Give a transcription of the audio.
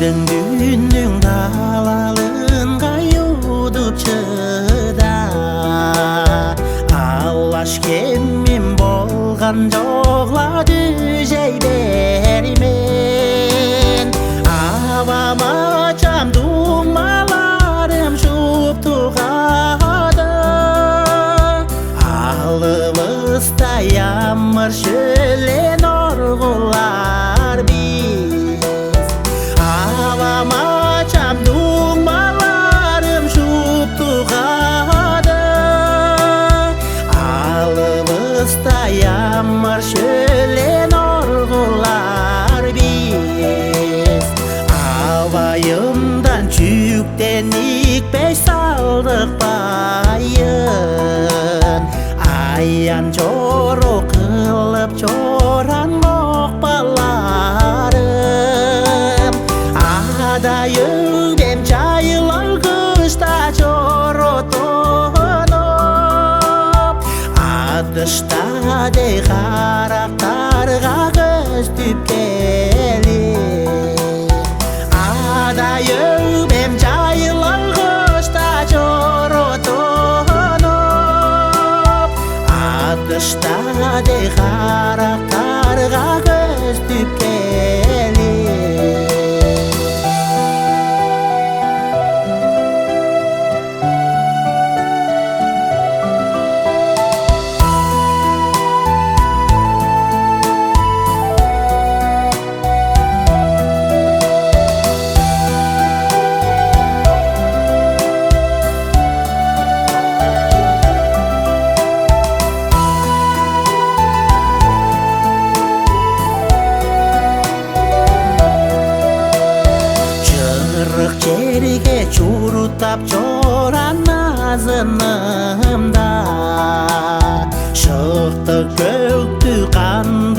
Kuyдің дүннің талалын қайудып чыда Алаш кеммен болған жоғлады жай бермен Авама чам думаларым шуп туғады Алыбызда ямыр шөлен орғылар біз Авама чам думаларым шуп туғады Алыбызда ямыр шөлен орғылар біз Авайымдан жүктен икпей салдық байын Аян жоро қылып жоран моқпаларым Адайың бем жайылар қышта жоро тоңып Адышта дей қарақтарға көстіп келер Адайың бем жайылар қышта жоро тоңып Адышта дей қарақтарға көстіп келер Жерге чурутап жоран назынымда Шықты көкті қан